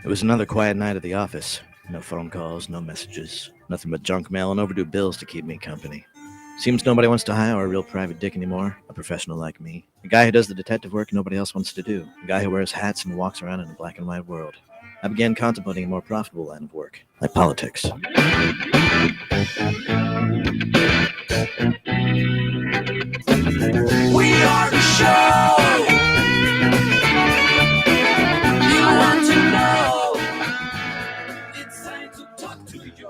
It was another quiet night at the office. No phone calls, no messages, nothing but junk mail and overdue bills to keep me company. Seems nobody wants to hire a real private dick anymore, a professional like me. A guy who does the detective work nobody else wants to do. A guy who wears hats and walks around in a black and white world. I began contemplating a more profitable line of work, like politics. We are the show you want to know. It's time to talk to you.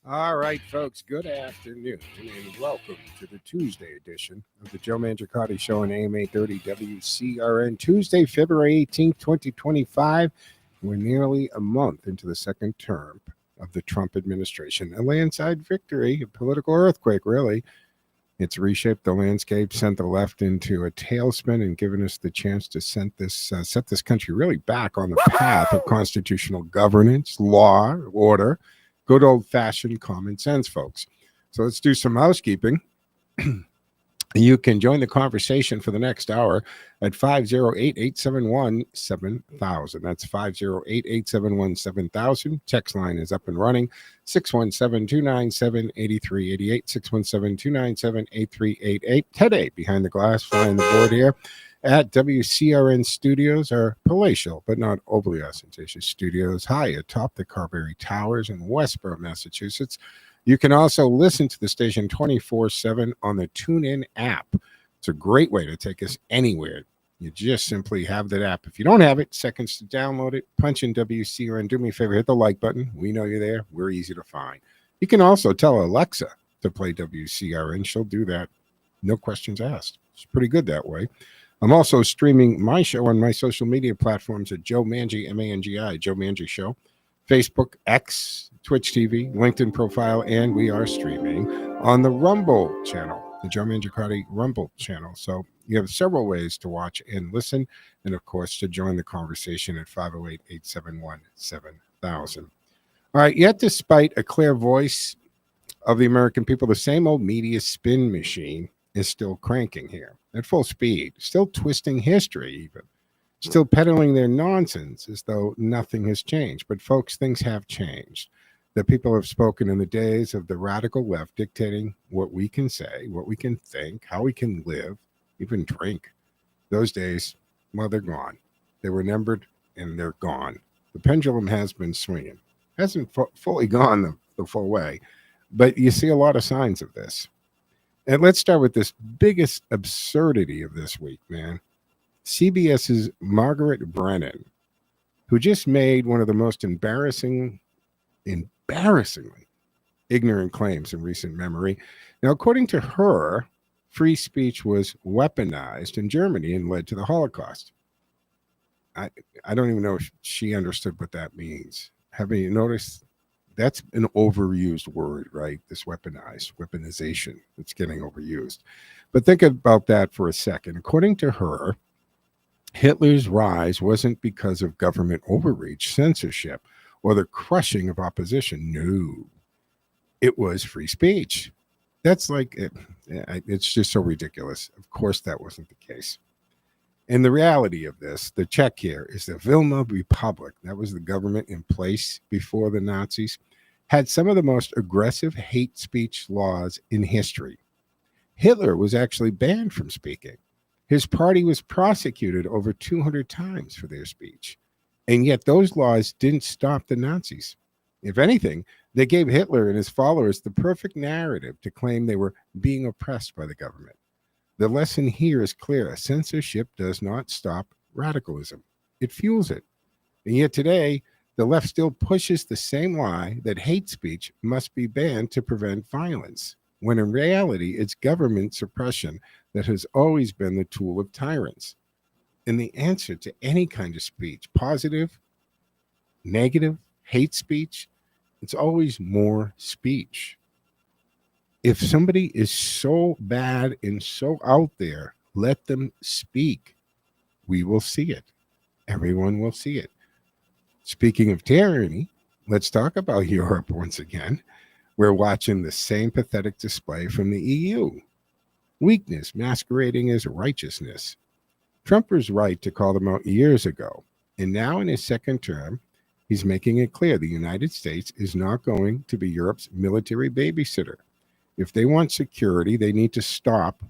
All right, folks, good afternoon and welcome to the Tuesday edition of the Joe Mangiacotti Show on AM 830 WCRN. Tuesday, February 18th, 2025. We're nearly a month into the second term of the Trump administration. A landslide victory, a political earthquake, really. It's reshaped the landscape, sent the left into a tailspin, and given us the chance to set this country really back on the path of constitutional governance, law, order, good old-fashioned common sense, folks. So let's do some housekeeping. You can join the conversation for the next hour at 508-871-7000. That's 508-871-7000. Text line is up and running. 617-297-8388. 617-297-8388. Today, behind the glass, flying the board here at WCRN Studios, our palatial but not overly ostentatious studios high atop the Carberry Towers in Westboro, Massachusetts. You can also listen to the station 24/7 on the TuneIn app. It's a great way to take us anywhere. You just simply have that app. If you don't have it, seconds to download it. Punch in WCRN. Do me a favor, hit the like button. We know you're there. We're easy to find. You can also tell Alexa to play WCRN. She'll do that. No questions asked. It's pretty good that way. I'm also streaming my show on my social media platforms at Joe Mangi, M-A-N-G-I, Joe Mangi Show, Facebook, X, Twitch TV, LinkedIn profile, and we are streaming on the Rumble channel, the Joe Mangiacotti Rumble channel. So you have several ways to watch and listen, and of course to join the conversation at 508-871-7000. All right, yet despite a clear voice of the American people, the same old media spin machine is still cranking here at full speed, still twisting history even. Still peddling their nonsense as though nothing has changed. But folks, things have changed. The people have spoken in the days of the radical left dictating what we can say, what we can think, how we can live, even drink. Those days, well, they're gone. They were numbered and they're gone. The pendulum has been swinging. Hasn't fully gone the full way, but you see a lot of signs of this. And let's start with this biggest absurdity of this week, man. CBS's Margaret Brennan, who just made one of the most embarrassingly ignorant claims in recent memory. Now, according to her, free speech was weaponized in Germany and led to the Holocaust. I don't even know if she understood what that means. Have you noticed? That's an overused word, right? This weaponization. It's getting overused. But think about that for a second. According to her, Hitler's rise wasn't because of government overreach, censorship, or the crushing of opposition. No, it was free speech. That's it's just so ridiculous. Of course, that wasn't the case. And the reality of this, the check here, is the Weimar Republic, that was the government in place before the Nazis, had some of the most aggressive hate speech laws in history. Hitler was actually banned from speaking. His party was prosecuted over 200 times for their speech. And yet those laws didn't stop the Nazis. If anything, they gave Hitler and his followers the perfect narrative to claim they were being oppressed by the government. The lesson here is clear. Censorship does not stop radicalism. It fuels it. And yet today, the left still pushes the same lie that hate speech must be banned to prevent violence, when in reality, it's government suppression that has always been the tool of tyrants. And the answer to any kind of speech, positive, negative, hate speech, it's always more speech. If somebody is so bad and so out there, let them speak. We will see it. Everyone will see it. Speaking of tyranny, let's talk about Europe once again. We're watching the same pathetic display from the EU. Weakness masquerading as righteousness. Trump was right to call them out years ago. And now in his second term, he's making it clear the United States is not going to be Europe's military babysitter. If they want security, they need to stop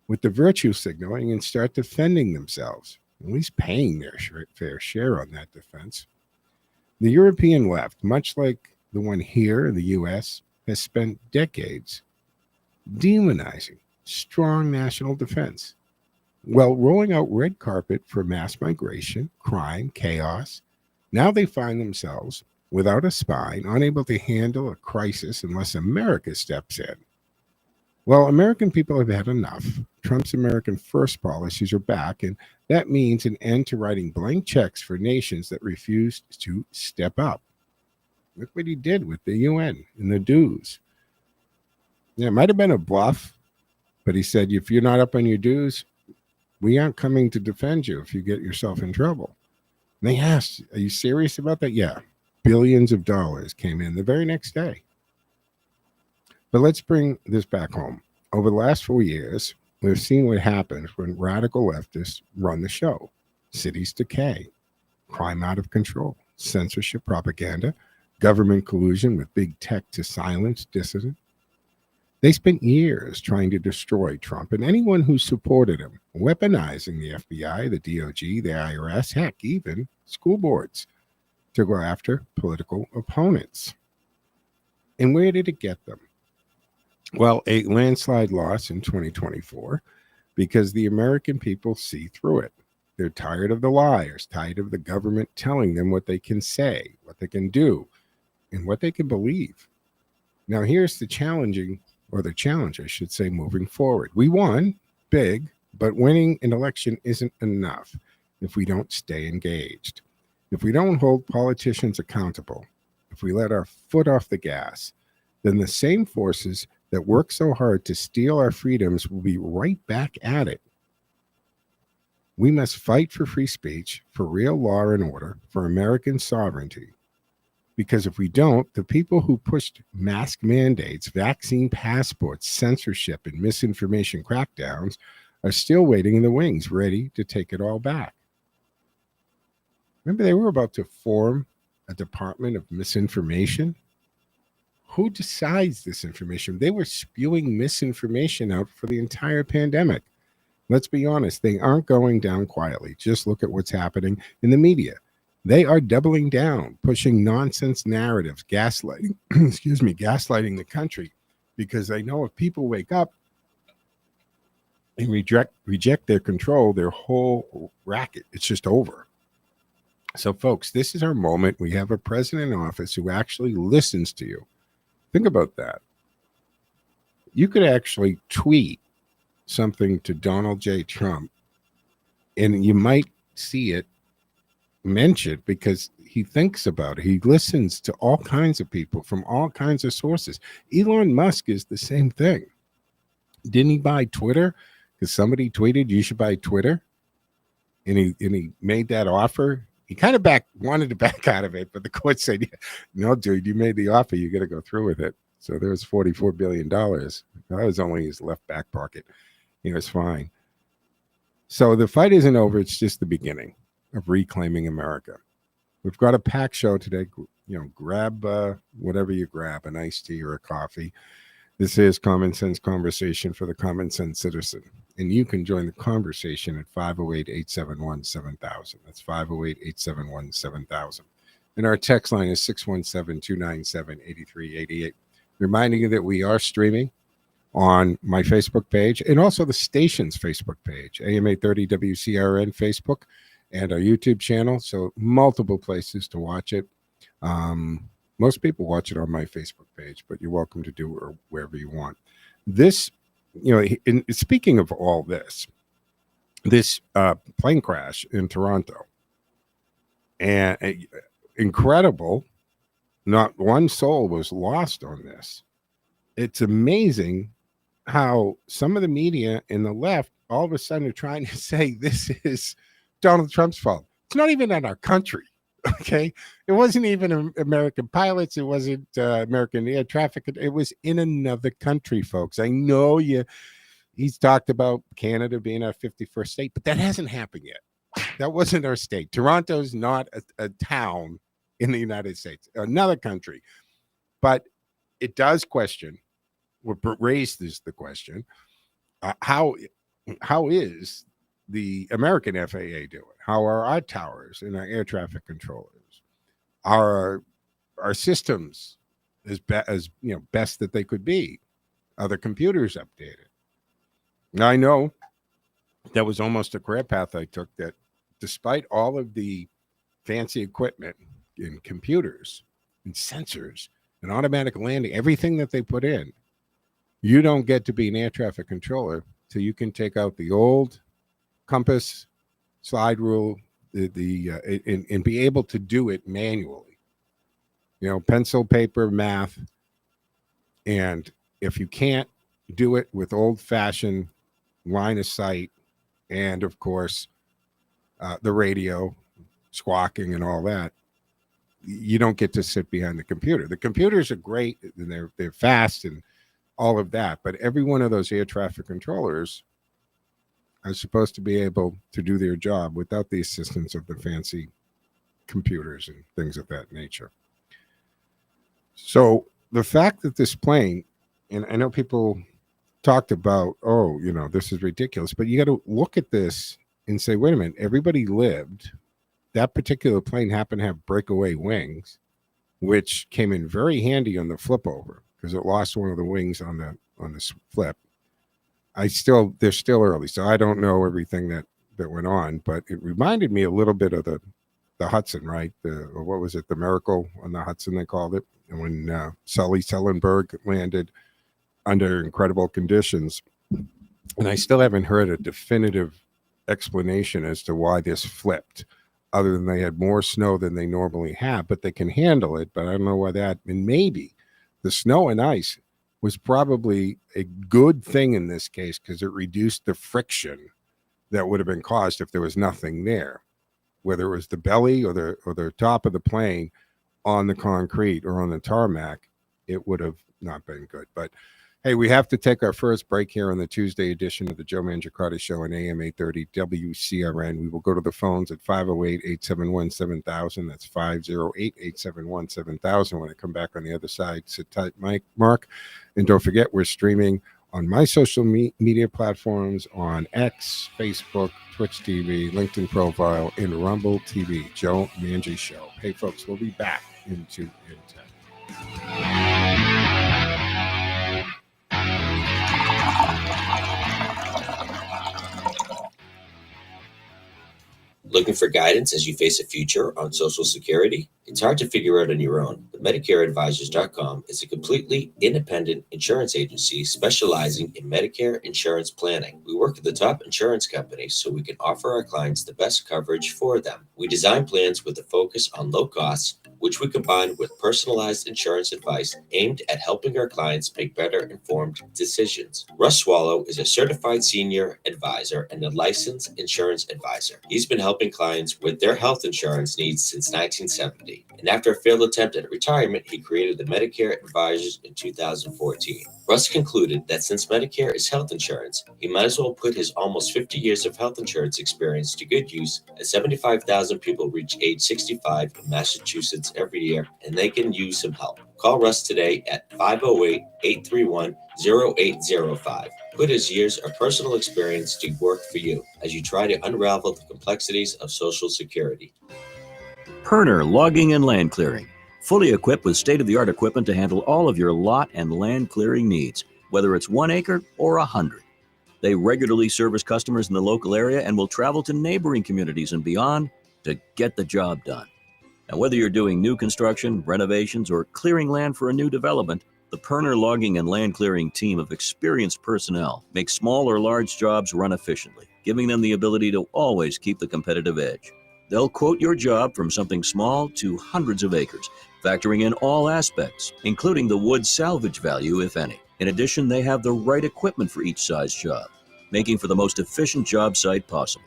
with the virtue signaling and start defending themselves, at least paying their fair share on that defense. The European left, much like the one here in the U.S., has spent decades demonizing strong national defense while rolling out red carpet for mass migration, crime, chaos. Now they find themselves without a spine, unable to handle a crisis unless America steps in. Well, American people have had enough. Trump's American First policies are back, and that means an end to writing blank checks for nations that refuse to step up. Look what he did with the UN and the dues. Yeah, it might have been a bluff, but he said, if you're not up on your dues, we aren't coming to defend you if you get yourself in trouble. And they asked, are you serious about that? Yeah. Billions of dollars came in the very next day. But let's bring this back home. Over the last 4 years, we've seen what happens when radical leftists run the show. Cities decay, crime out of control, censorship, propaganda, government collusion with big tech to silence dissident. They spent years trying to destroy Trump and anyone who supported him, weaponizing the FBI, the DOJ, the IRS, heck, even school boards to go after political opponents. And where did it get them? Well, a landslide loss in 2024 because the American people see through it. They're tired of the liars, tired of the government telling them what they can say, what they can do, and what they can believe. Now, here's the challenge, I should say, moving forward. We won big, but winning an election isn't enough if we don't stay engaged. If we don't hold politicians accountable, if we let our foot off the gas, then the same forces that work so hard to steal our freedoms will be right back at it. We must fight for free speech, for real law and order, for American sovereignty. Because if we don't, the people who pushed mask mandates, vaccine passports, censorship, and misinformation crackdowns are still waiting in the wings, ready to take it all back. Remember, they were about to form a department of misinformation. Who decides this information? They were spewing misinformation out for the entire pandemic. Let's be honest, they aren't going down quietly. Just look at what's happening in the media. They are doubling down, pushing nonsense narratives, gaslighting, gaslighting the country, because they know if people wake up and reject their control, their whole racket, it's just over. So, folks, this is our moment. We have a president in office who actually listens to you. Think about that. You could actually tweet something to Donald J. Trump, and you might see it mentioned because he thinks about it. He listens to all kinds of people from all kinds of sources. Elon Musk is the same thing. Didn't he buy Twitter? Because somebody tweeted you should buy Twitter, and he made that offer. He kind of wanted to back out of it, but the court said, yeah, no, dude, you made the offer. You got to go through with it. So there was $44 billion. That was only his left back pocket. He was fine. So the fight isn't over. It's just the beginning of reclaiming America. We've got a packed show today. Grab whatever you grab, an iced tea or a coffee. This is Common Sense Conversation for the Common Sense Citizen. And you can join the conversation at 508-871-7000. That's 508-871-7000. And our text line is 617-297-8388. Reminding you that we are streaming on my Facebook page and also the station's Facebook page, AM 830 WCRN Facebook, and our YouTube channel. So multiple places to watch it. Most people watch it on my Facebook page, but you're welcome to do it wherever you want. This, speaking of all this plane crash in Toronto, and incredible, not one soul was lost on this. It's amazing how some of the media in the left all of a sudden are trying to say this is Donald Trump's fault. It's not even in our country. Okay, it wasn't even American pilots. It wasn't American air traffic. It was in another country, folks. I know you He's talked about Canada being our 51st state, but that hasn't happened yet. That wasn't our state. Toronto's not a town in the United States, another country. But it does question, what raises the question, how is the American FAA doing? How are our towers and our air traffic controllers? Are our systems as best that they could be? Are the computers updated? Now, I know that was almost a career path I took, that despite all of the fancy equipment in computers and sensors and automatic landing, everything that they put in, you don't get to be an air traffic controller till you can take out the old compass, slide rule, and be able to do it manually. Pencil, paper, math. And if you can't do it with old-fashioned line of sight, and of course the radio squawking and all that, you don't get to sit behind the computer. The computers are great and they're fast and all of that, but every one of those air traffic controllers are supposed to be able to do their job without the assistance of the fancy computers and things of that nature. So the fact that this plane, and I know people talked about, this is ridiculous, but you got to look at this and say, wait a minute, everybody lived. That particular plane happened to have breakaway wings, which came in very handy on the flip over because it lost one of the wings on the flip. They're still early, so I don't know everything that went on, but it reminded me a little bit of the Hudson, right? What was it? The Miracle on the Hudson, they called it. And when Sully Sullenberg landed under incredible conditions. And I still haven't heard a definitive explanation as to why this flipped, other than they had more snow than they normally have, but they can handle it. But I don't know why that, and maybe the snow and ice was probably a good thing in this case because it reduced the friction that would have been caused if there was nothing there, whether it was the belly or the top of the plane on the concrete or on the tarmac, it would have not been good. But hey, we have to take our first break here on the Tuesday edition of the Joe Mangiacotti Show on AM 830 WCRN. We will go to the phones at 508-871-7000. That's 508-871-7000. When I come back on the other side, sit tight, Mark. And don't forget, we're streaming on my social media platforms on X, Facebook, Twitch TV, LinkedIn profile, and Rumble TV. Joe Mangi Show. Hey, folks, we'll be back in 10. Looking for guidance as you face a future on Social Security? It's hard to figure out on your own, but MedicareAdvisors.com is a completely independent insurance agency specializing in Medicare insurance planning. We work with the top insurance companies so we can offer our clients the best coverage for them. We design plans with a focus on low costs, which we combine with personalized insurance advice aimed at helping our clients make better informed decisions. Russ Swallow is a certified senior advisor and a licensed insurance advisor. He's been helping clients with their health insurance needs since 1970. And after a failed attempt at retirement, he created the Medicare Advisors in 2014. Russ concluded that since Medicare is health insurance, he might as well put his almost 50 years of health insurance experience to good use, as 75,000 people reach age 65 in Massachusetts every year, and they can use some help. Call Russ today at 508-831-0805. Put his years of personal experience to work for you as you try to unravel the complexities of Social Security. Perner Logging and Land Clearing, fully equipped with state-of-the-art equipment to handle all of your lot and land clearing needs, whether it's 1 acre or 100. They regularly service customers in the local area and will travel to neighboring communities and beyond to get the job done. Now, whether you're doing new construction, renovations, or clearing land for a new development, the Perner Logging and Land Clearing team of experienced personnel makes small or large jobs run efficiently, giving them the ability to always keep the competitive edge. They'll quote your job from something small to hundreds of acres, factoring in all aspects, including the wood salvage value, if any. In addition, they have the right equipment for each size job, making for the most efficient job site possible.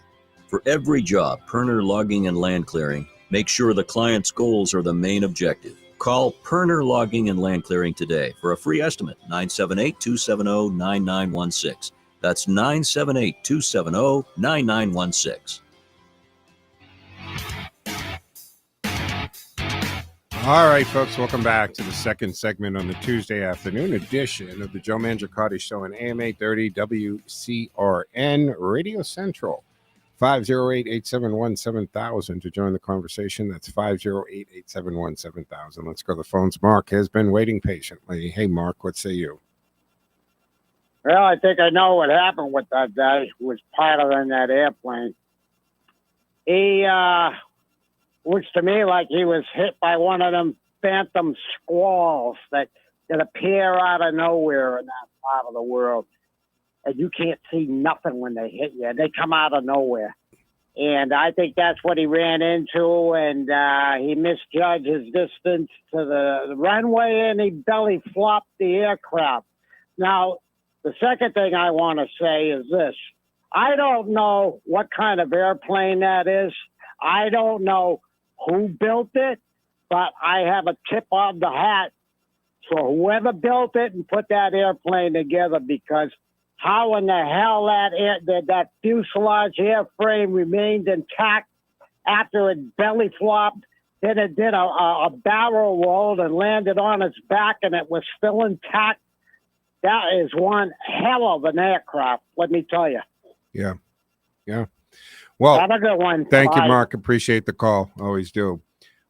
For every job, Perner Logging and Land Clearing make sure the client's goals are the main objective. Call Perner Logging and Land Clearing today for a free estimate, 978-270-9916. That's 978-270-9916. All right, folks, welcome back to the second segment on the Tuesday afternoon edition of the Joe Mangiacotti Show on AM 830 WCRN Radio Central. 508-871-7000 to join the conversation. That's 508-871-7000. Let's go to the phones. Mark has been waiting patiently. Hey, Mark, what say you? Well, I think I know what happened with that guy who was piloting that airplane. He looks to me like he was hit by one of them phantom squalls that appear out of nowhere in that part of the world. And you can't see nothing when they hit you. They come out of nowhere. And I think that's what he ran into, and he misjudged his distance to the runway, and he belly flopped the aircraft. Now, the second thing I want to say is this. I don't know what kind of airplane that is. I don't know who built it, but I have a tip of the hat for whoever built it and put that airplane together, because how in the hell that fuselage airframe remained intact after it belly flopped, then it did a barrel roll and landed on its back and it was still intact. That is one hell of an aircraft, let me tell you. Yeah. Well, have a good one. Thank you, Bye. Mark. Appreciate the call. Always do.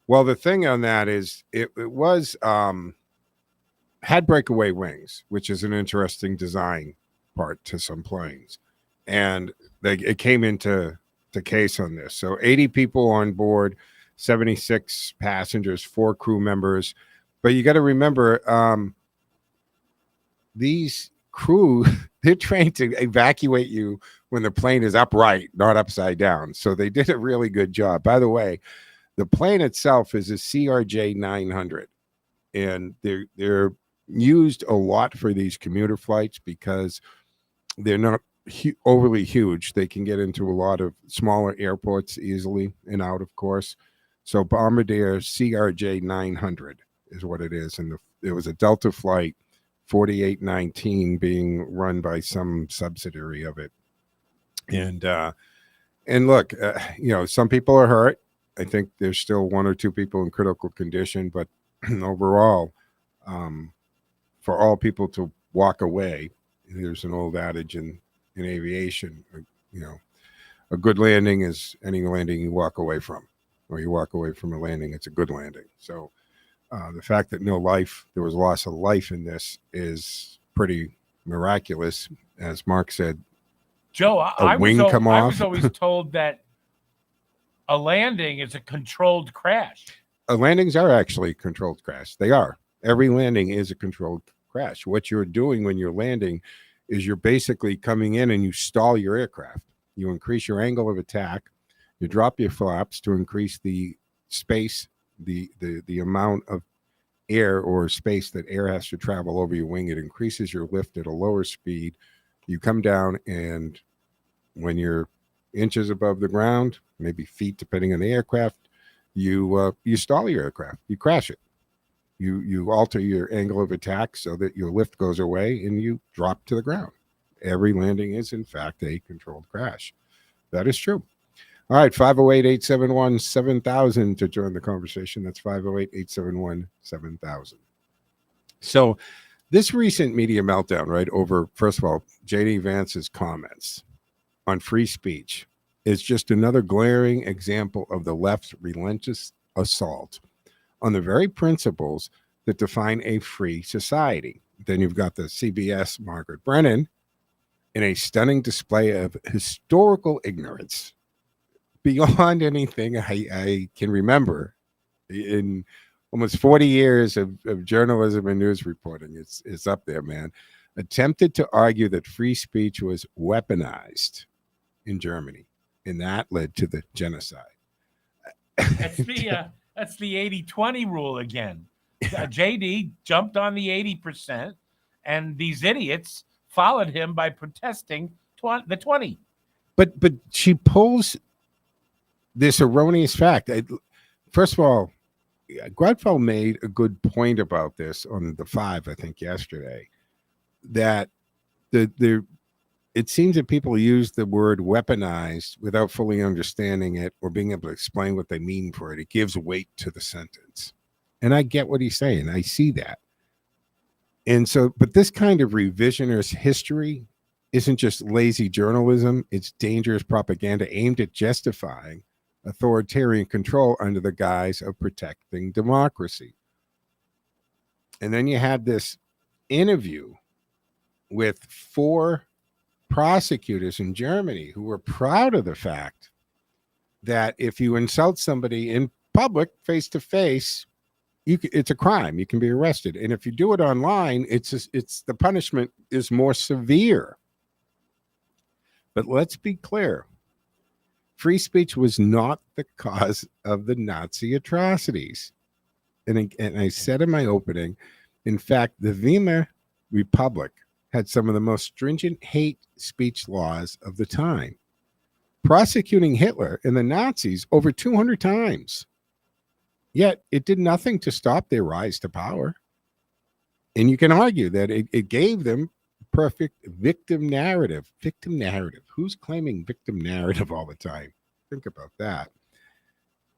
Well, the thing on that is it was had breakaway wings, which is an interesting design part to some planes, and it came into the case on this. So 80 people on board, 76 passengers, 4 crew members. But you got to remember, these crew, they're trained to evacuate you when the plane is upright, not upside down. So they did a really good job. By the way, the plane itself is a CRJ 900, and they're used a lot for these commuter flights because they're not overly huge. They can get into a lot of smaller airports easily and out, of course. So Bombardier CRJ 900 is what it is. And it was a Delta flight, 4819, being run by some subsidiary of it. And look, some people are hurt. I think there's still 1 or 2 people in critical condition, but overall, for all people to walk away, there's an old adage in aviation, a good landing is any landing you walk away from, or you walk away from a landing, it's a good landing. So the fact that there was loss of life in this is pretty miraculous. As Mark said, Joe, I was off. always told that a landing is a controlled crash. Landings are actually a controlled crash. They are. Every landing is a controlled crash. What you're doing when you're landing is you're basically coming in and you stall your aircraft. You increase your angle of attack. You drop your flaps to increase the space, the amount of air or space that air has to travel over your wing. It increases your lift at a lower speed. You come down, and when you're inches above the ground, maybe feet depending on the aircraft, you stall your aircraft. You crash it. You alter your angle of attack so that your lift goes away and you drop to the ground. Every landing is, in fact, a controlled crash. That is true. All right, 508-871-7000 to join the conversation. That's 508-871-7000. So this recent media meltdown, right, over, first of all, J.D. Vance's comments on free speech is just another glaring example of the left's relentless assault on the very principles that define a free society. Then you've got the CBS Margaret Brennan in a stunning display of historical ignorance beyond anything I can remember in almost 40 years of journalism and news reporting. It's up there, man. Attempted to argue that free speech was weaponized in Germany, and that led to the genocide. That's the 80-20 rule again. JD jumped on the 80%, and these idiots followed him by protesting the 20. But she pulls this erroneous fact. First of all, Gradfell made a good point about this on the 5, I think, yesterday, that the it seems that people use the word weaponized without fully understanding it or being able to explain what they mean for it. It gives weight to the sentence. And I get what he's saying. I see that. And so, but this kind of revisionist history isn't just lazy journalism, it's dangerous propaganda aimed at justifying authoritarian control under the guise of protecting democracy. And then you had this interview with 4 prosecutors in Germany who were proud of the fact that if you insult somebody in public, face to face, it's a crime. You can be arrested. And if you do it online, it's the punishment is more severe. But let's be clear. Free speech was not the cause of the Nazi atrocities. And I said in my opening, in fact, the Weimar Republic had some of the most stringent hate speech laws of the time, prosecuting Hitler and the Nazis over 200 times. Yet it did nothing to stop their rise to power. And you can argue that it gave them perfect victim narrative. Victim narrative. Who's claiming victim narrative all the time? Think about that.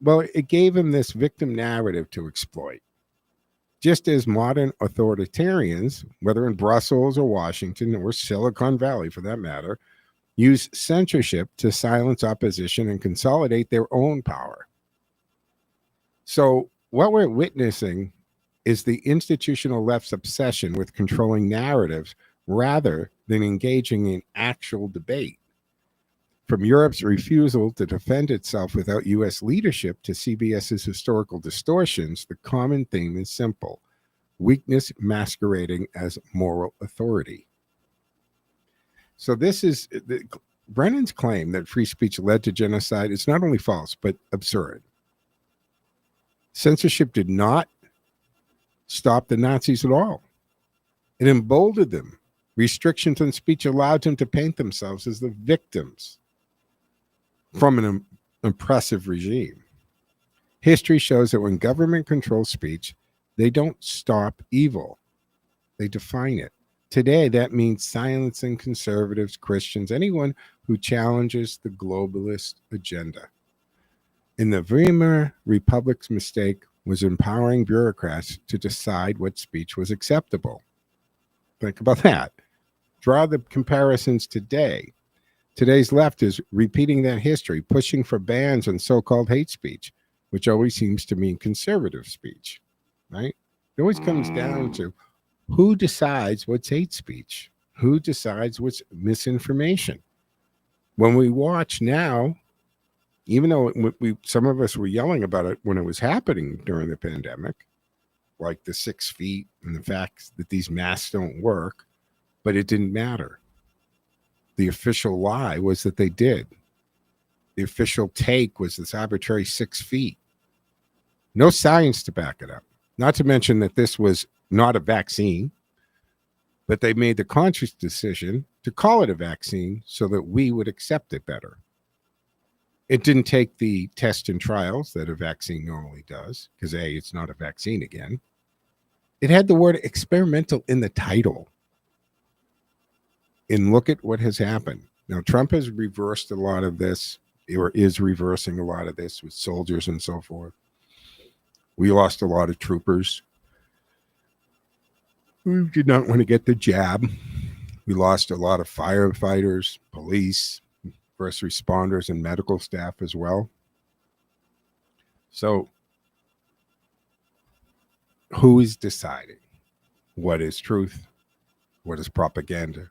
Well, it gave them this victim narrative to exploit. Just as modern authoritarians, whether in Brussels or Washington or Silicon Valley for that matter, use censorship to silence opposition and consolidate their own power. So what we're witnessing is the institutional left's obsession with controlling narratives rather than engaging in actual debate. From Europe's refusal to defend itself without U.S. leadership to CBS's historical distortions, the common theme is simple: weakness masquerading as moral authority. So this is Brennan's claim that free speech led to genocide is not only false, but absurd. Censorship did not stop the Nazis at all. It emboldened them. Restrictions on speech allowed them to paint themselves as the victims from an oppressive regime. History shows that when government controls speech, they don't stop evil. They define it. Today, that means silencing conservatives, Christians, anyone who challenges the globalist agenda. In the Weimar Republic's mistake was empowering bureaucrats to decide what speech was acceptable. Think about that. Draw the comparisons today. Today's left is repeating that history, pushing for bans on so-called hate speech, which always seems to mean conservative speech, right? It always comes down to who decides what's hate speech, who decides what's misinformation. When we watch now, even though some of us were yelling about it when it was happening during the pandemic, like the 6 feet and the fact that these masks don't work, but it didn't matter. The official lie was that they did. The official take was this arbitrary 6 feet. No science to back it up. Not to mention that this was not a vaccine, but they made the conscious decision to call it a vaccine so that we would accept it better. It didn't take the tests and trials that a vaccine normally does, because A, it's not a vaccine again. It had the word experimental in the title. And look at what has happened. Now, Trump has reversed a lot of this, or is reversing a lot of this with soldiers and so forth. We lost a lot of troopers who did not want to get the jab. We lost a lot of firefighters, police, first responders, and medical staff as well. So, who is deciding what is truth, what is propaganda,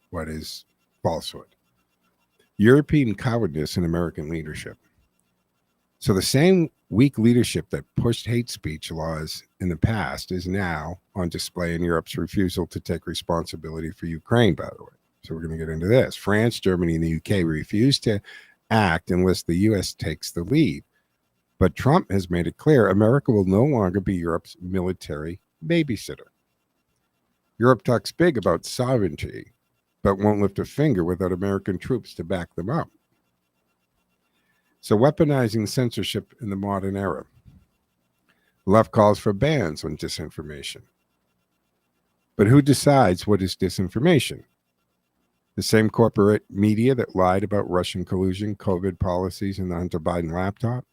what is falsehood? European cowardice and American leadership. So the same weak leadership that pushed hate speech laws in the past is now on display in Europe's refusal to take responsibility for Ukraine, by the way. So we're going to get into this. France, Germany, and the UK refuse to act unless the US takes the lead. But Trump has made it clear America will no longer be Europe's military babysitter. Europe talks big about sovereignty, but won't lift a finger without American troops to back them up. So weaponizing censorship in the modern era. The left calls for bans on disinformation. But who decides what is disinformation? The same corporate media that lied about Russian collusion, COVID policies, and the Hunter Biden laptop.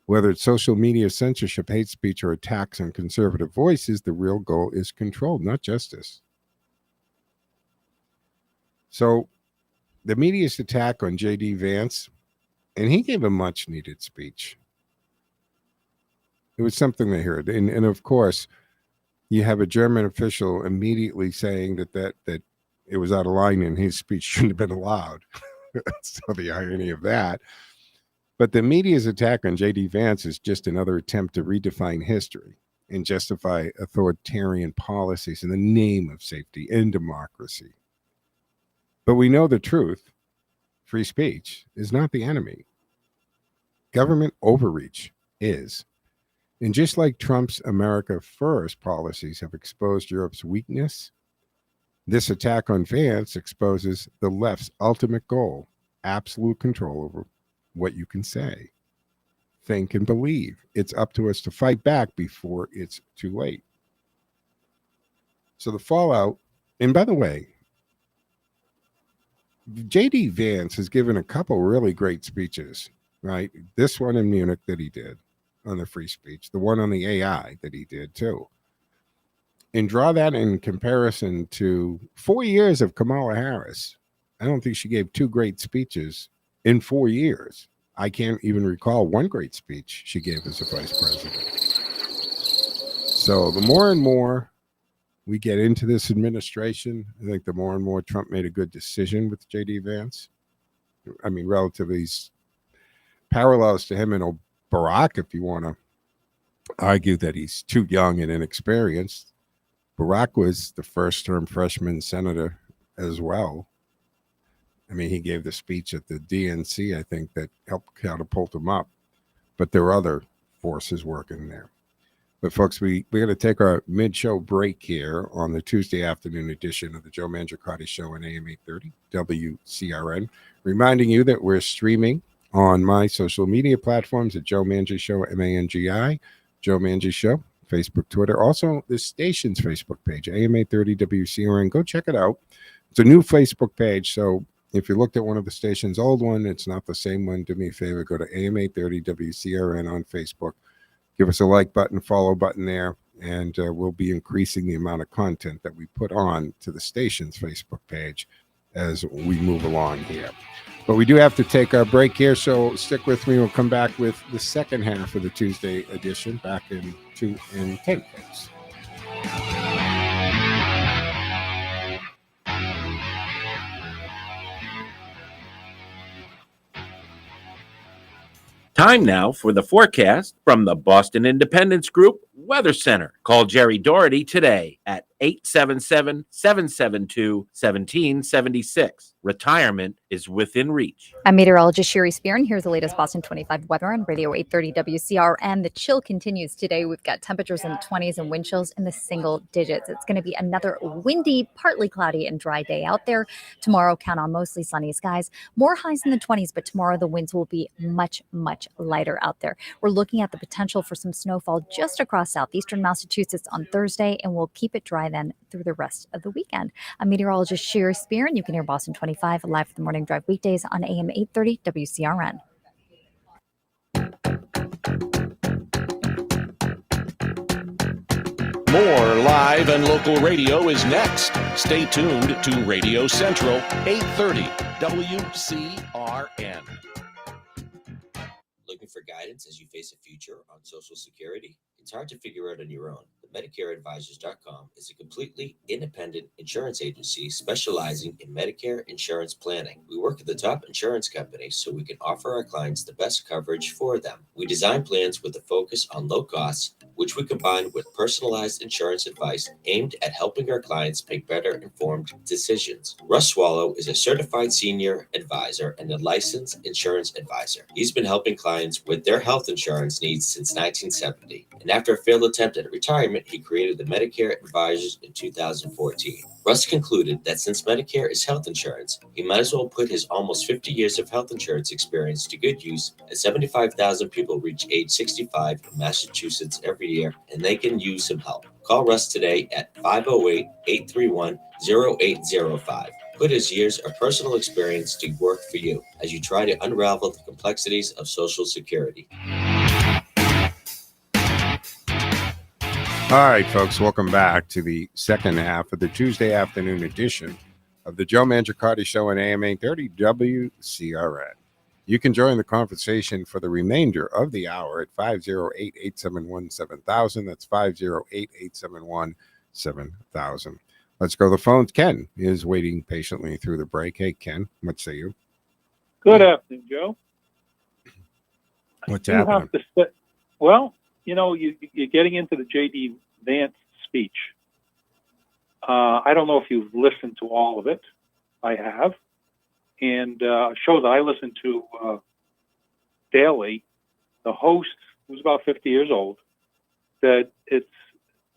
Whether it's social media censorship, hate speech, or attacks on conservative voices, the real goal is control, not justice. So the media's attack on J.D. Vance, and he gave a much needed speech. It was something they heard. And of course, you have a German official immediately saying that it was out of line and his speech shouldn't have been allowed. So the irony of that. But the media's attack on J.D. Vance is just another attempt to redefine history and justify authoritarian policies in the name of safety and democracy. But we know the truth. Free speech is not the enemy. Government overreach is. And just like Trump's America First policies have exposed Europe's weakness, this attack on Vance exposes the left's ultimate goal, absolute control over what you can say, think, and believe. It's up to us to fight back before it's too late. So the fallout, and by the way, J.D. Vance has given a couple really great speeches, right? This one in Munich that he did on the free speech, the one on the AI that he did too. And draw that in comparison to 4 years of Kamala Harris. I don't think she gave two great speeches in 4 years. I can't even recall one great speech she gave as a vice president. So the more and more we get into this administration, I think the more and more Trump made a good decision with J.D. Vance. I mean, relatively parallels to him and Barack, if you want to argue that he's too young and inexperienced. Barack was the first-term freshman senator as well. I mean, he gave the speech at the DNC, I think, that helped catapult him up. But there are other forces working there. But, folks, we're going to take our mid-show break here on the Tuesday afternoon edition of the Joe Mangiacotti Show on AM 830, WCRN. Reminding you that we're streaming on my social media platforms at Joe Mangi Show, M-A-N-G-I, Joe Mangi Show, Facebook, Twitter. Also, the station's Facebook page, AM 830 WCRN. Go check it out. It's a new Facebook page, so if you looked at one of the station's old one, it's not the same one. Do me a favor, go to AM 830 WCRN on Facebook. Give us a like button, follow button there, and we'll be increasing the amount of content that we put on to the station's Facebook page as we move along here. But we do have to take our break here, so stick with me. We'll come back with the second half of the Tuesday edition back in 2 and 10 minutes. Time now for the forecast from the Boston Independence Group Weather Center. Call Jerry Doherty today at 877-772-1776. Retirement is within reach. I'm meteorologist Sherry Spearn. Here's the latest Boston 25 weather on Radio 830 WCRN. The chill continues today. We've got temperatures in the 20s and wind chills in the single digits. It's going to be another windy, partly cloudy and dry day out there. Tomorrow, count on mostly sunny skies. More highs in the 20s, but tomorrow the winds will be much, much lighter out there. We're looking at the potential for some snowfall just across southeastern Massachusetts on Thursday, and we'll keep it dry then through the rest of the weekend. I'm meteorologist Sherry Spearn. You can hear Boston 25 live for the morning drive weekdays on AM 830 WCRN. More live and local radio is next. Stay tuned to Radio Central 830 WCRN. Looking for guidance as you face a future on Social Security? It's hard to figure out on your own. MedicareAdvisors.com is a completely independent insurance agency specializing in Medicare insurance planning. We work with the top insurance companies so we can offer our clients the best coverage for them. We design plans with a focus on low costs, which we combine with personalized insurance advice aimed at helping our clients make better informed decisions. Russ Swallow is a certified senior advisor and a licensed insurance advisor. He's been helping clients with their health insurance needs since 1970. And after a failed attempt at retirement, he created the Medicare Advisors in 2014. Russ concluded that since Medicare is health insurance, he might as well put his almost 50 years of health insurance experience to good use, as 75,000 people reach age 65 in Massachusetts every year, and they can use some help. Call Russ today at 508-831-0805. Put his years of personal experience to work for you as you try to unravel the complexities of Social Security. All right, folks, welcome back to the second half of the Tuesday afternoon edition of the Joe Mangiacotti Show on AM 830 WCRN. You can join the conversation for the remainder of the hour at 508-871-7000. That's 508-871-7000. Let's go to the phones. Ken is waiting patiently through the break. Hey, Ken, what say you? Good afternoon, Joe. What's You happening? have to well, you're getting into the J.D. Vance speech. I don't know if you've listened to all of it. I have. And a show that I listen to daily, the host, who's about 50 years old, said it's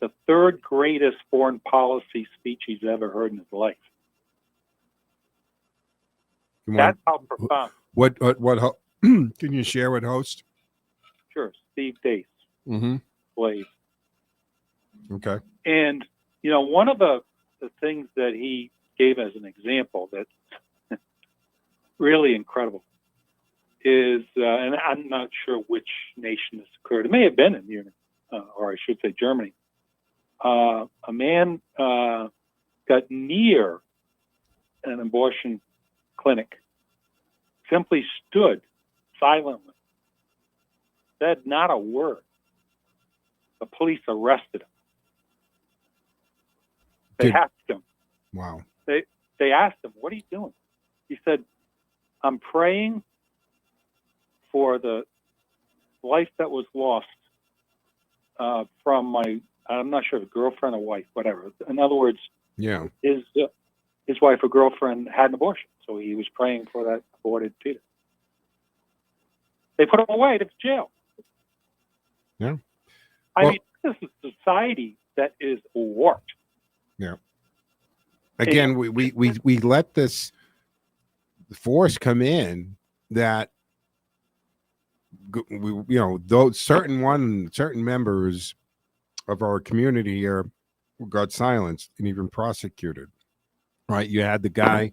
the third greatest foreign policy speech he's ever heard in his life. That's how profound. What can you share with host? Sure, Steve Dace. Mm-hmm. Blade. Okay. And, one of the things that he gave as an example that's really incredible is, and I'm not sure which nation this occurred. It may have been in Munich, or I should say Germany. A man got near an abortion clinic, simply stood silently, said not a word. The police arrested him. They asked him. Wow. They asked him, "What are you doing?" He said, "I'm praying for the life that was lost from my, I'm not sure if girlfriend or wife, whatever. In other words, yeah, his wife or girlfriend had an abortion, so he was praying for that aborted fetus." They put him away to jail. Yeah. I mean, this is a society that is warped. Yeah. Again, we let this force come in that those certain members of our community here got silenced and even prosecuted. Right? You had the guy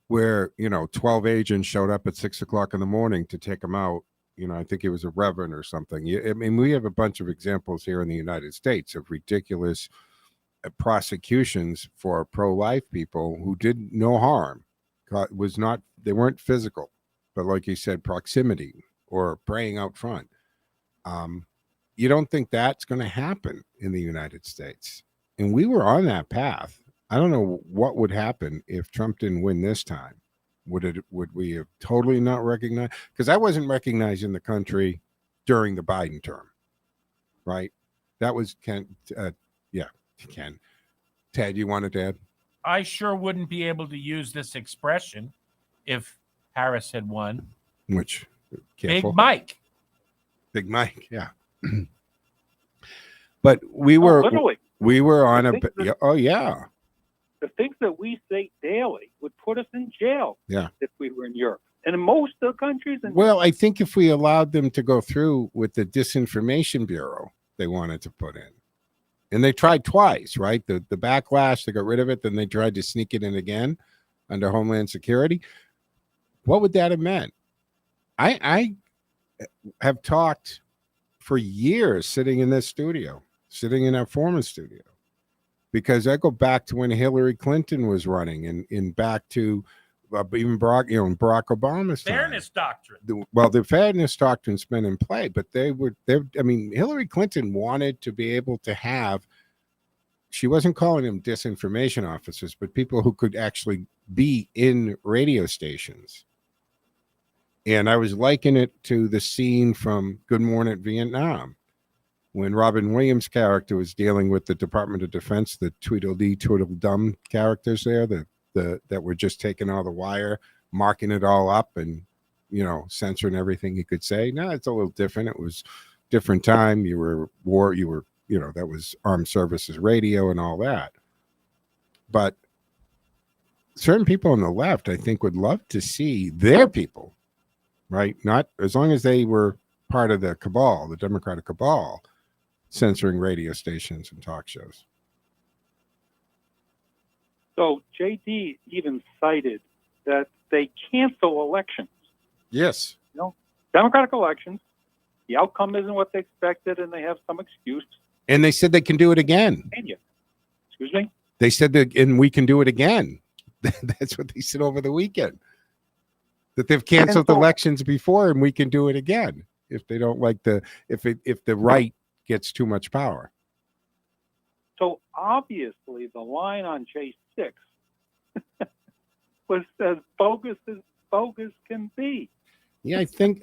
where 12 agents showed up at 6 o'clock in the morning to take him out. I think it was a reverend or something. I mean, we have a bunch of examples here in the United States of ridiculous prosecutions for pro-life people who did no harm. They weren't physical, but like you said, proximity or praying out front. You don't think that's going to happen in the United States? And we were on that path. I don't know what would happen if Trump didn't win this time. Would we have totally not recognized? Because I wasn't recognized in the country during the Biden term, right? That was Ken. Ken. Ted, you wanted to add? I sure wouldn't be able to use this expression if Harris had won. Which? Careful. Big Mike, yeah. But we were literally. We were on a. Oh yeah. The things that we say daily would put us in jail. Yeah. If we were in Europe and in most of the countries. Well, I think if we allowed them to go through with the disinformation bureau they wanted to put in, and they tried twice, right? The backlash, they got rid of it, then they tried to sneak it in again under Homeland Security. What would that have meant? I have talked for years sitting in this studio, sitting in our former studio, because I go back to when Hillary Clinton was running and back to even Barack Obama's time. Fairness doctrine. The fairness doctrine's been in play, but Hillary Clinton wanted to be able to have, she wasn't calling them disinformation officers, but people who could actually be in radio stations. And I was likening it to the scene from Good Morning Vietnam, when Robin Williams' character was dealing with the Department of Defense, the Tweedledee, Tweedledum characters there, that were just taking all the wire, marking it all up and, censoring everything he could say. No, it's a little different. It was different time. You were that was armed services radio and all that. But certain people on the left, I think, would love to see their people, right? Not as long as they were part of the cabal, the Democratic cabal, censoring radio stations and talk shows. So JD even cited that they cancel elections. Yes. Democratic elections, the outcome isn't what they expected, and they have some excuse. And they said they can do it again. Excuse me? They said that, and we can do it again. That's what they said over the weekend. That they've canceled elections before, and we can do it again if they don't like if the right gets too much power. So obviously, the line on J6 was as bogus can be. Yeah, I think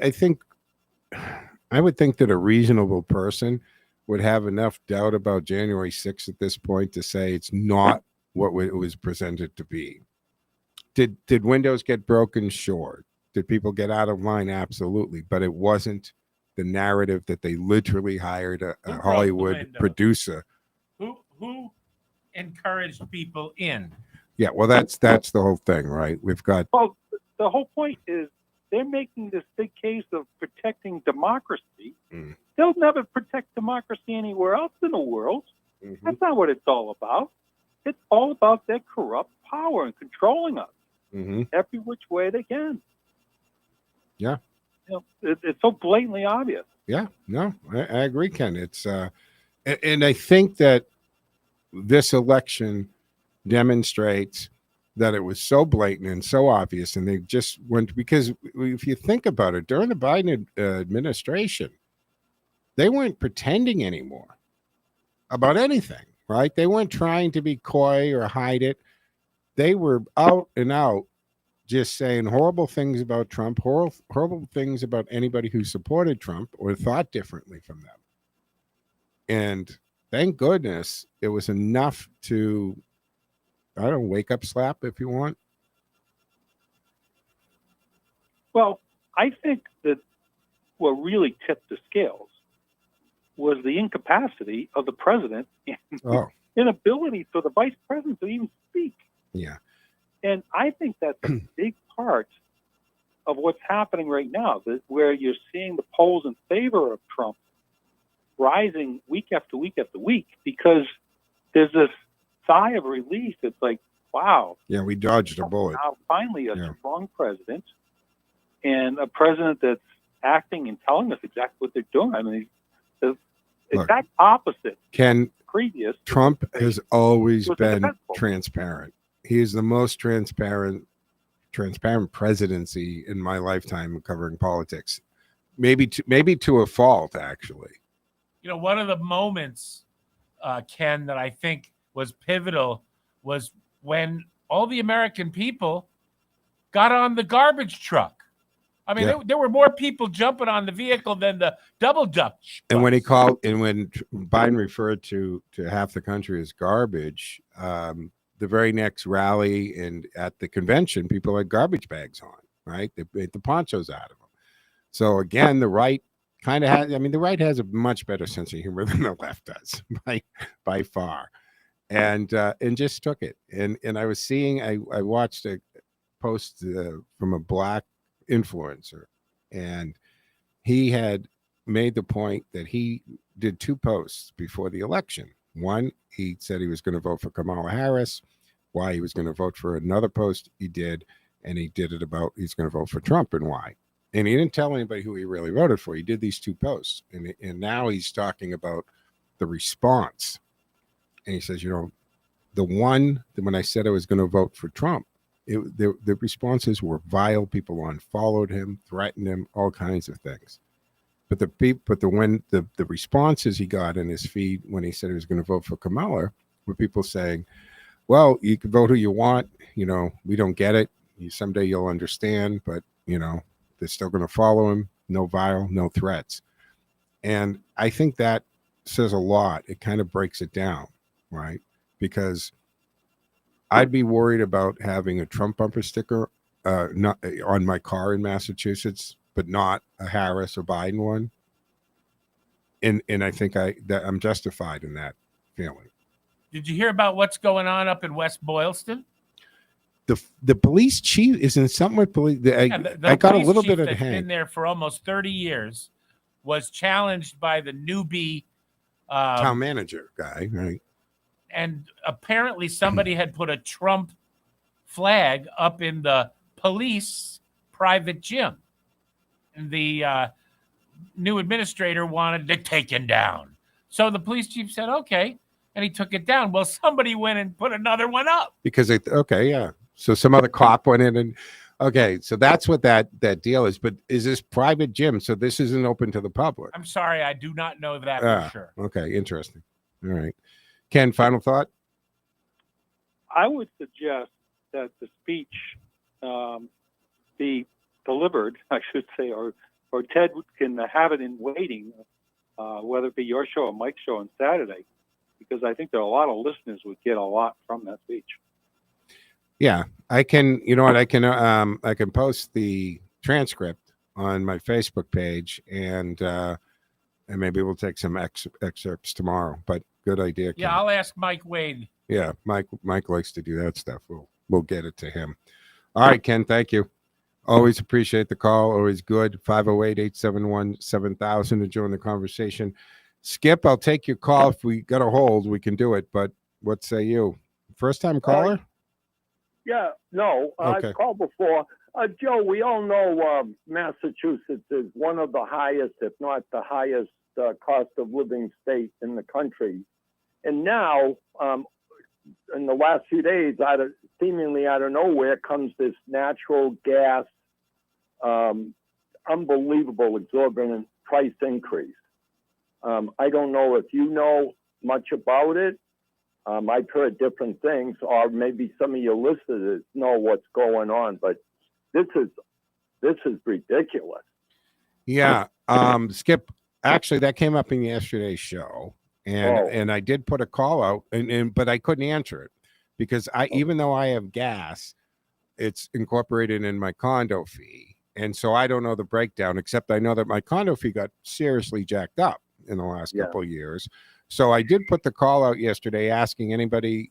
I would think that a reasonable person would have enough doubt about January 6th at this point to say it's not what it was presented to be. Did windows get broken? Sure. Did people get out of line? Absolutely. But it wasn't the narrative that they literally hired a Hollywood producer. Who encouraged people in? Yeah, well, that's the whole thing, right? We've got. Well, the whole point is they're making this big case of protecting democracy. They'll never protect democracy anywhere else in the world. That's not what it's all about. It's all about their corrupt power and controlling us every which way they can. Yeah. It's so blatantly obvious. Yeah, no, I agree, Ken. It's and I think that this election demonstrates that it was so blatant and so obvious, and they just went, because if you think about it, during the Biden administration, they weren't pretending anymore about anything, right? They weren't trying to be coy or hide it. They were out and out just saying horrible things about Trump, horrible things about anybody who supported Trump or thought differently from them. And thank goodness it was enough to, I don't know, wake up slap if you want. Well, I think that what really tipped the scales was the incapacity of the president and inability for the vice president to even speak. Yeah. And I think that's a big part of what's happening right now, that where you're seeing the polls in favor of Trump rising week after week after week, because there's this sigh of relief. It's like, wow. Yeah, we dodged a bullet. Now, finally, a strong president, and a president that's acting and telling us exactly what they're doing. I mean, the exact opposite. Ken, previous Trump has always been successful. Transparent. He is the most transparent presidency in my lifetime covering politics. Maybe to a fault, actually. You know, one of the moments, Ken, that I think was pivotal was when all the American people got on the garbage truck. I mean, there were more people jumping on the vehicle than the double Dutch. And when when Biden referred to half the country as garbage, the very next rally and at the convention, people had garbage bags on, right? They made the ponchos out of them. So again, the right kind of has, I mean, the right has a much better sense of humor than the left does by far. And just took it. And I was seeing, I watched a post from a black influencer, and he had made the point that he did two posts before the election. One, he said he was going to vote for Kamala Harris. Why he was going to vote for another post he did, and he did it about he's going to vote for Trump and why. And he didn't tell anybody who he really voted for. He did these two posts, and now he's talking about the response. And he says, you know, the one when I said I was going to vote for Trump, the responses were vile. People unfollowed him, threatened him, all kinds of things. But when the responses he got in his feed when he said he was going to vote for Kamala were people saying, well, you can vote who you want. You know, we don't get it. Someday you'll understand, but, you know, they're still going to follow him. No vile, no threats. And I think that says a lot. It kind of breaks it down, right? Because I'd be worried about having a Trump bumper sticker not on my car in Massachusetts, but not a Harris or Biden one. And I think I'm justified in that feeling. Did you hear about what's going on up in West Boylston? The police chief is in something with police. I got a little bit of a hang. Been there for almost 30 years, was challenged by the newbie town manager guy, right? and apparently somebody had put a Trump flag up in the police private gym. And the new administrator wanted it taken down. So the police chief said, okay, and he took it down. Well, somebody went and put another one up. Because so some other cop went in and so that's what that deal is. But is this private gym? So this isn't open to the public? I'm sorry, I do not know that for sure. Okay, interesting. All right. Ken, final thought? I would suggest that the speech be delivered, I should say, or Ted can have it in waiting, whether it be your show or Mike's show on Saturday, because I think there are a lot of listeners would get a lot from that speech. Yeah, I can. You know what? I can post the transcript on my Facebook page, and maybe we'll take some excerpts tomorrow. But good idea, Ken. Yeah, I'll ask Mike Wade. Yeah, Mike likes to do that stuff. We'll get it to him. All right, Ken. Thank you. Always appreciate the call. Always good. 508-871-7000 to join the conversation. Skip, I'll take your call. If we got a hold, we can do it. But what say you? First time caller? No, Okay. I've called before. Joe, we all know Massachusetts is one of the highest, if not the highest, cost of living state in the country. And now, in the last few days, seemingly out of nowhere comes this natural gas, unbelievable exorbitant price increase. I don't know if you know much about it. I've heard different things, or maybe some of your listeners know what's going on, but this is ridiculous. Yeah. Skip, actually, that came up in yesterday's show. And I did put a call out, but I couldn't answer it because even though I have gas, it's incorporated in my condo fee. And so I don't know the breakdown, except I know that my condo fee got seriously jacked up in the last couple of years. So I did put the call out yesterday asking anybody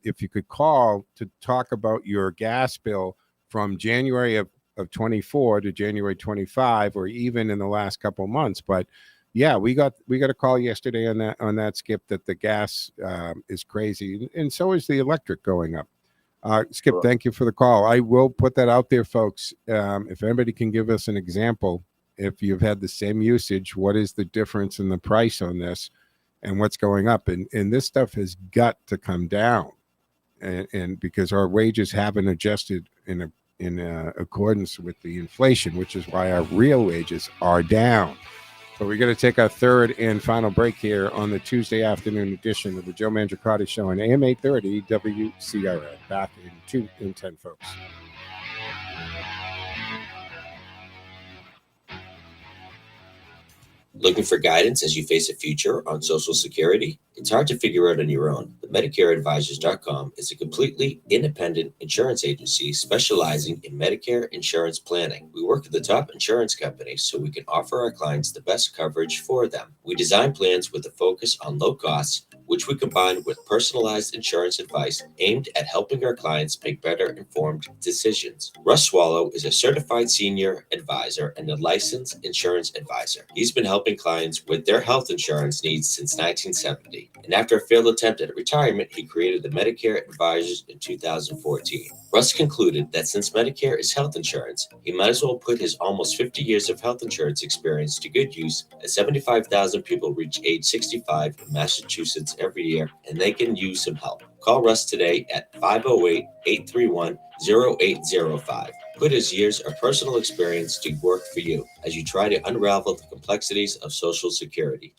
if you could call to talk about your gas bill from January of 24 to January 25, or even in the last couple of months. But yeah, we got a call yesterday on that, Skip, that the gas is crazy, and so is the electric going up. Skip, thank you for the call. I will put that out there, folks. If anybody can give us an example, if you've had the same usage, what is the difference in the price on this and what's going up? And this stuff has got to come down, and because our wages haven't adjusted in accordance with the inflation, which is why our real wages are down. But we're going to take our third and final break here on the Tuesday afternoon edition of the Joe Mangiacotti Show on AM 830 WCRN. Back in 2 in 10, folks. Looking for guidance as you face a future on Social Security? It's hard to figure out on your own. But MedicareAdvisors.com is a completely independent insurance agency specializing in Medicare insurance planning. We work with the top insurance companies so we can offer our clients the best coverage for them. We design plans with a focus on low costs, which we combine with personalized insurance advice aimed at helping our clients make better informed decisions. Russ Swallow is a certified senior advisor and a licensed insurance advisor. He's been helping clients with their health insurance needs since 1970. And after a failed attempt at retirement, he created the Medicare Advisors in 2014. Russ concluded that since Medicare is health insurance, he might as well put his almost 50 years of health insurance experience to good use, as 75,000 people reach age 65 in Massachusetts every year, and they can use some help. Call Russ today at 508-831-0805. Put his years of personal experience to work for you as you try to unravel the complexities of Social Security.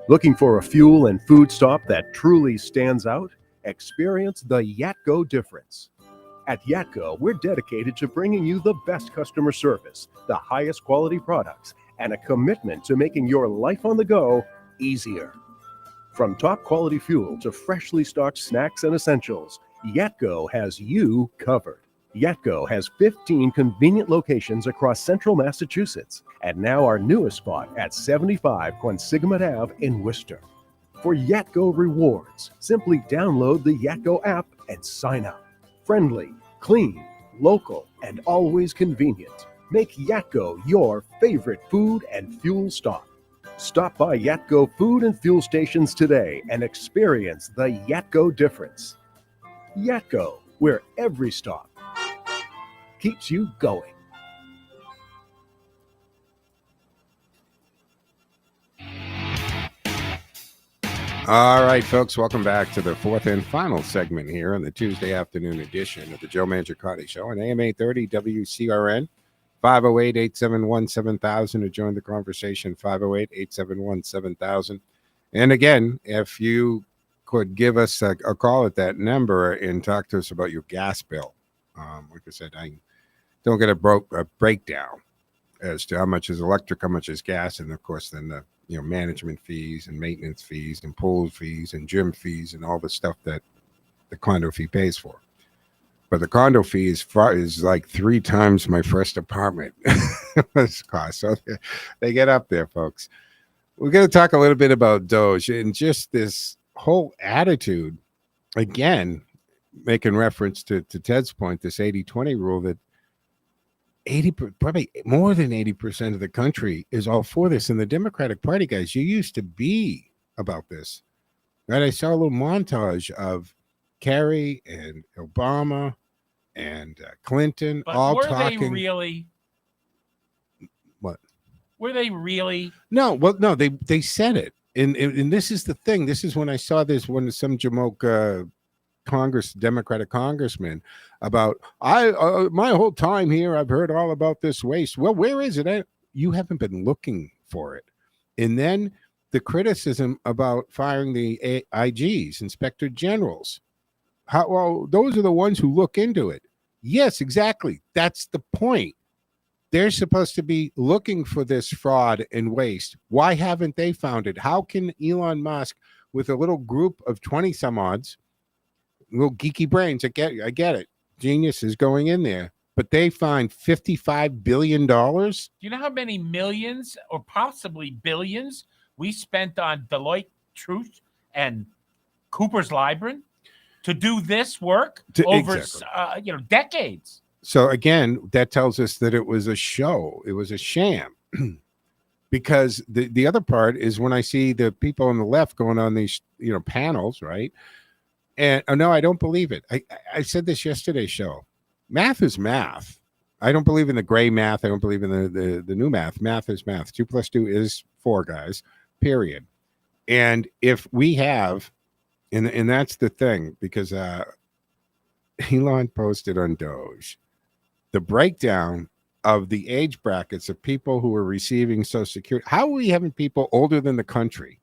Looking for a fuel and food stop that truly stands out? Experience the Yatco difference. At Yatco, we're dedicated to bringing you the best customer service, the highest quality products, and a commitment to making your life on the go easier. From top quality fuel to freshly stocked snacks and essentials, Yatco has you covered. Yatco has 15 convenient locations across central Massachusetts, and now our newest spot at 75 Quonsigamut Ave in Worcester. For Yatco rewards, simply download the Yatco app and sign up. Friendly, clean, local, and always convenient. Make Yatco your favorite food and fuel stop. Stop by Yatco food and fuel stations today and experience the Yatco difference. Yatco, where every stop keeps you going. All right, folks, welcome back to the fourth and final segment here on the Tuesday afternoon edition of the Joe Mangiacotti Show on AM 830 WCRN. 508-871-7000 to join the conversation, 508-871-7000. And again, if you could give us a call at that number and talk to us about your gas bill. Like I said, I don't get a breakdown as to how much is electric, how much is gas, and of course then the management fees and maintenance fees and pool fees and gym fees and all the stuff that the condo fee pays for. But the condo fee is like 3 times my first apartment cost. So they get up there, folks. We're going to talk a little bit about Doge and just this whole attitude. Again, making reference to Ted's point, this 80-20 rule that probably more than 80% of the country is all for this. And the Democratic Party, guys, you used to be about this. Right? I saw a little montage of Kerry and Obama and Clinton But all were talking. they really? What? Were they really? No, well, no, they said it, and this is the thing. This is when I saw this when some Jamoke Democratic congressman about my whole time here I've heard all about this waste. Well, where is it? You haven't been looking for it. And then the criticism about firing the IGs, inspector generals. Well, those are the ones who look into it. Yes, exactly. That's the point. They're supposed to be looking for this fraud and waste. Why haven't they found it? How can Elon Musk, with a little group of 20 some odds, little geeky brains, I get it, geniuses going in there, but they find $55 billion? Do you know how many millions or possibly billions we spent on Deloitte Truth and Cooper's Lybrand to do this work over decades? So again, that tells us that it was a show. It was a sham. Because the other part is when I see the people on the left going on these panels, right? And no, I don't believe it. I said this yesterday's show. Math is math. I don't believe in the gray math. I don't believe in the new math. Math is math. 2 + 2 is 4, guys. Period. And if we have, and that's the thing, because Elon posted on Doge the breakdown of the age brackets of people who are receiving Social Security. How are we having people older than the country?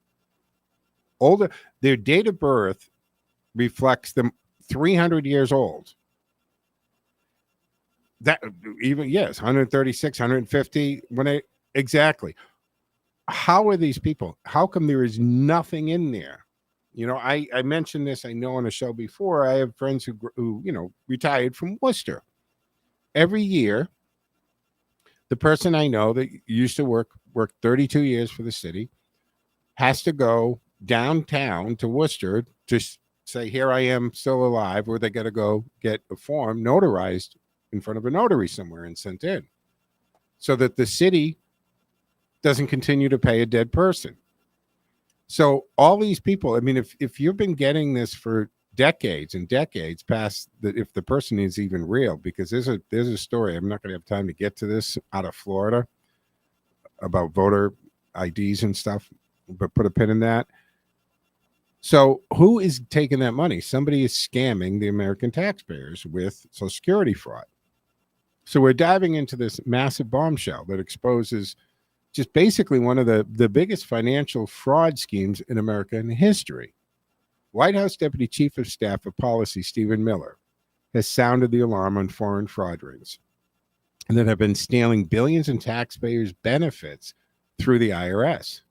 Older, their date of birth reflects them 300 years old. That even, yes, 136, 150, exactly. How are these people? How come there is nothing in there? I mentioned this, I know, on a show before. I have friends who retired from Worcester. Every year, the person I know that used to work 32 years for the city has to go downtown to Worcester to say, here I am still alive, or they got to go get a form notarized in front of a notary somewhere and sent in so that the city doesn't continue to pay a dead person. So all these people, I mean, if you've been getting this for decades and decades past if the person is even real, because there's a story, I'm not going to have time to get to this, out of Florida about voter IDs and stuff, but put a pin in that. So who is taking that money? Somebody is scamming the American taxpayers with Social Security fraud. So we're diving into this massive bombshell that exposes just basically one of the biggest financial fraud schemes in American history. White House Deputy Chief of Staff of Policy Stephen Miller has sounded the alarm on foreign fraud rings that have been stealing billions in taxpayers' benefits through the IRS.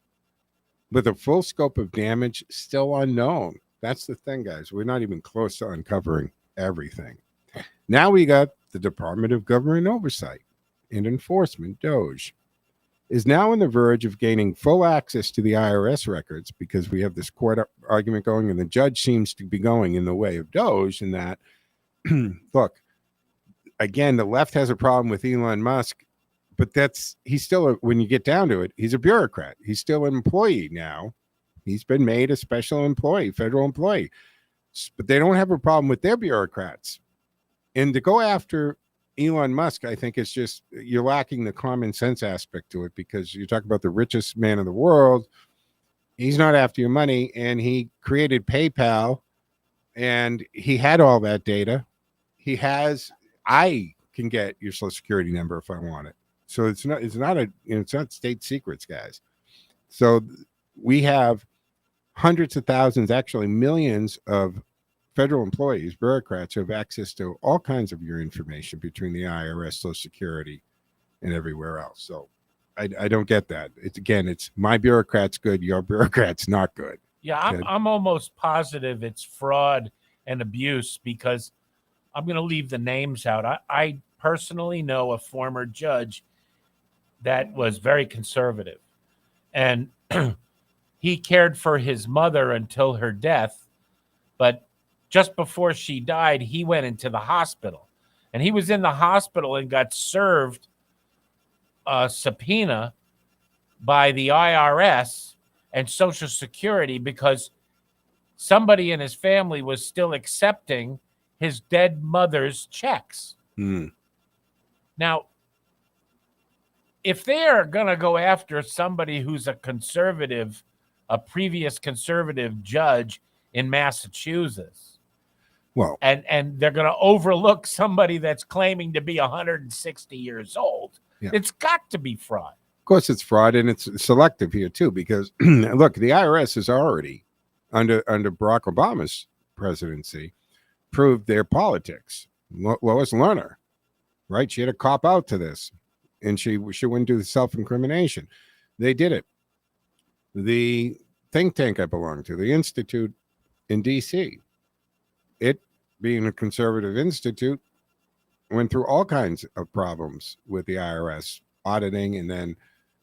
With a full scope of damage still unknown. That's the thing, guys. We're not even close to uncovering everything. Now we got the Department of Government Oversight and Enforcement, DOGE, is now on the verge of gaining full access to the IRS records because we have this court argument going, and the judge seems to be going in the way of DOGE in that, look, again, the left has a problem with Elon Musk but he's still, when you get down to it, he's a bureaucrat. He's still an employee now. He's been made a special employee, federal employee. But they don't have a problem with their bureaucrats. And to go after Elon Musk, I think it's just, you're lacking the common sense aspect to it, because you talk about the richest man in the world. He's not after your money, and he created PayPal, and he had all that data. I can get your social security number if I want it. So it's not state secrets, guys. So we have hundreds of thousands, actually millions of federal employees, bureaucrats, who have access to all kinds of your information between the IRS, Social Security, and everywhere else. So I don't get that. It's my bureaucrat's good, your bureaucrat's not good. Yeah, I'm almost positive it's fraud and abuse, because I'm going to leave the names out. I personally know a former judge that was very conservative, and he cared for his mother until her death. But just before she died, he went into the hospital, and he was in the hospital and got served a subpoena by the IRS and Social Security because somebody in his family was still accepting his dead mother's checks. Now, if they're going to go after somebody who's a previous conservative judge in Massachusetts, well, and they're going to overlook somebody that's claiming to be 160 years old, it's got to be fraud. Of course, it's fraud, and it's selective here too, because look, the IRS is already under Barack Obama's presidency proved their politics. Lois Lerner, right? She had to cop out to this, and she wouldn't do the self-incrimination. They did it. The think tank I belong to, the Institute in D.C., it being a conservative institute, went through all kinds of problems with the IRS, auditing, and then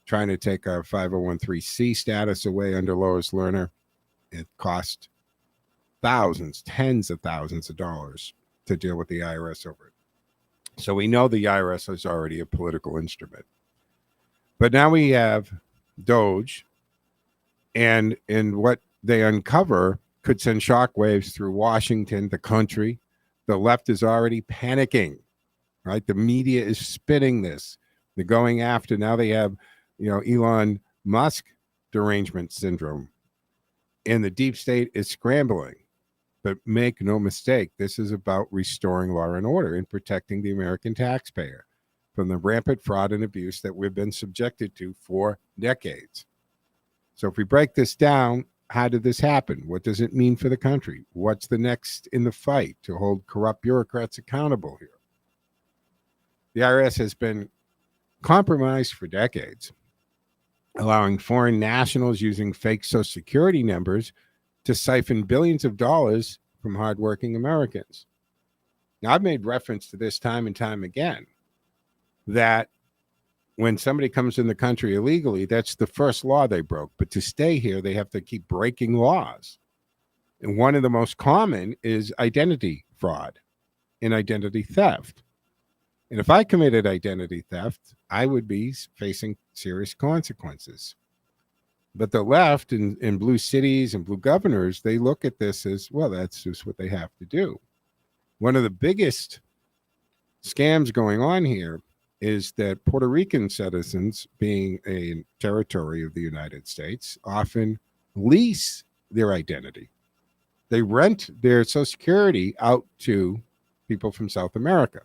trying to take our 501(c) status away under Lois Lerner. It cost thousands, tens of thousands of dollars to deal with the IRS over it. So we know the IRS is already a political instrument. But now we have Doge, and what they uncover could send shockwaves through Washington, the country. The left is already panicking, right? The media is spinning this. They're going after, now they have, Elon Musk derangement syndrome, and the deep state is scrambling. But make no mistake, this is about restoring law and order and protecting the American taxpayer from the rampant fraud and abuse that we've been subjected to for decades. So if we break this down, how did this happen? What does it mean for the country? What's the next in the fight to hold corrupt bureaucrats accountable here? The IRS has been compromised for decades, allowing foreign nationals using fake Social Security numbers to siphon billions of dollars from hardworking Americans. Now, I've made reference to this time and time again, that when somebody comes in the country illegally, that's the first law they broke. But to stay here, they have to keep breaking laws. And one of the most common is identity fraud and identity theft. And if I committed identity theft, I would be facing serious consequences. But the left in blue cities and blue governors, they look at this as, well, that's just what they have to do. One of the biggest scams going on here is that Puerto Rican citizens, being a territory of the United States, often lease their identity. They rent their Social Security out to people from South America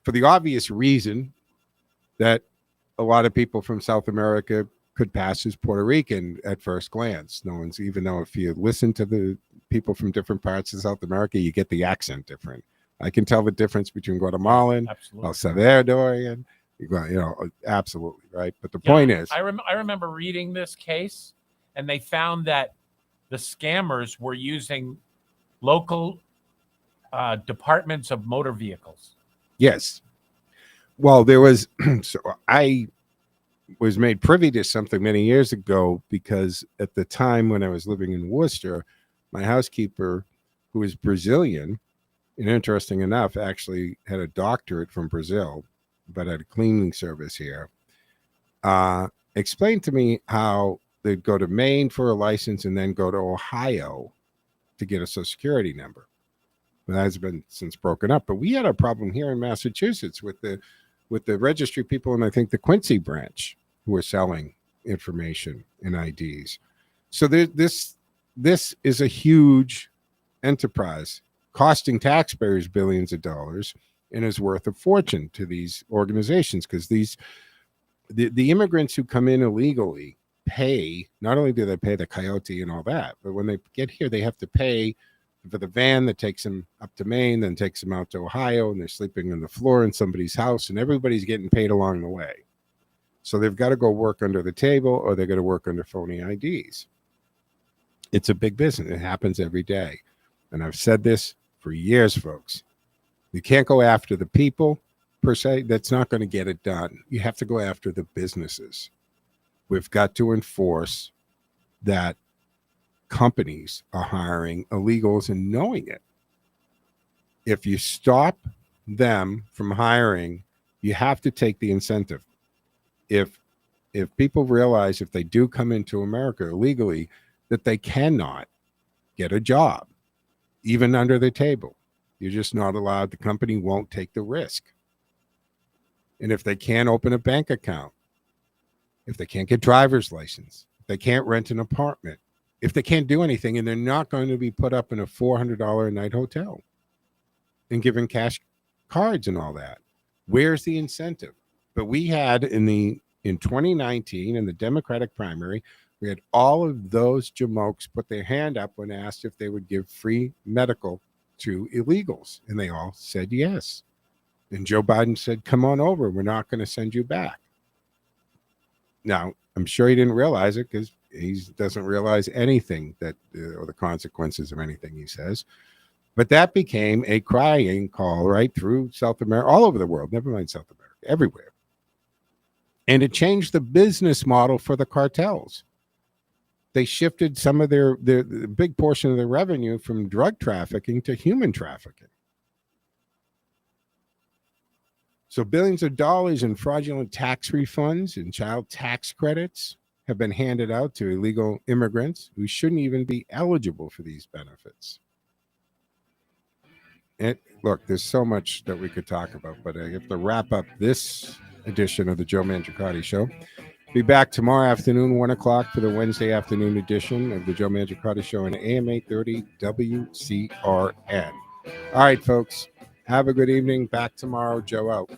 for the obvious reason that a lot of people from South America could pass as Puerto Rican at first glance. No one's, even though if you listen to the people from different parts of South America, you get the accent different. I can tell the difference between Guatemalan, El Salvadorian, absolutely, right? But the point is, I remember reading this case, and they found that the scammers were using local departments of motor vehicles. Yes. Well, there was, so I was made privy to something many years ago, because at the time when I was living in Worcester, my housekeeper, who was Brazilian, and interesting enough, actually had a doctorate from Brazil, but at a cleaning service here, explained to me how they'd go to Maine for a license and then go to Ohio to get a Social Security number. That has been since broken up. But we had a problem here in Massachusetts with the registry people, and I think the Quincy branch, who were selling information and IDs. So this is a huge enterprise costing taxpayers billions of dollars and is worth a fortune to these organizations, because the immigrants who come in illegally pay. Not only do they pay the coyote and all that, but when they get here, they have to pay for the van that takes them up to Maine, then takes them out to Ohio, and they're sleeping on the floor in somebody's house, and everybody's getting paid along the way. So they've got to go work under the table, or they're going to work under phony IDs. It's a big business. It happens every day. And I've said this for years, folks. You can't go after the people, per se. That's not going to get it done. You have to go after the businesses. We've got to enforce that companies are hiring illegals and knowing it. If you stop them from hiring, you have to take the incentive. If people realize if they do come into America illegally, that they cannot get a job, even under the table. You're just not allowed. The company won't take the risk. And if they can't open a bank account, if they can't get driver's license, if they can't rent an apartment, if they can't do anything, and they're not going to be put up in a $400 a night hotel and given cash cards and all that, where's the incentive? But we had in 2019 in the Democratic primary, we had all of those jamokes put their hand up when asked if they would give free medical to illegals, and they all said yes. And Joe Biden said, come on over, we're not going to send you back. Now, I'm sure he didn't realize it, because he doesn't realize anything that or the consequences of anything he says. But that became a crying call right through South America, all over the world, never mind South America, everywhere. And it changed the business model for the cartels. They shifted some of their big portion of their revenue from drug trafficking to human trafficking. So billions of dollars in fraudulent tax refunds and child tax credits have been handed out to illegal immigrants who shouldn't even be eligible for these benefits. And look, there's so much that we could talk about, but I have to wrap up this edition of the Joe Mangiacotti Show. Be back tomorrow afternoon, 1 o'clock, for the Wednesday afternoon edition of the Joe Mangiacotti Show on AM 830 WCRN. All right, folks, have a good evening. Back tomorrow. Joe out.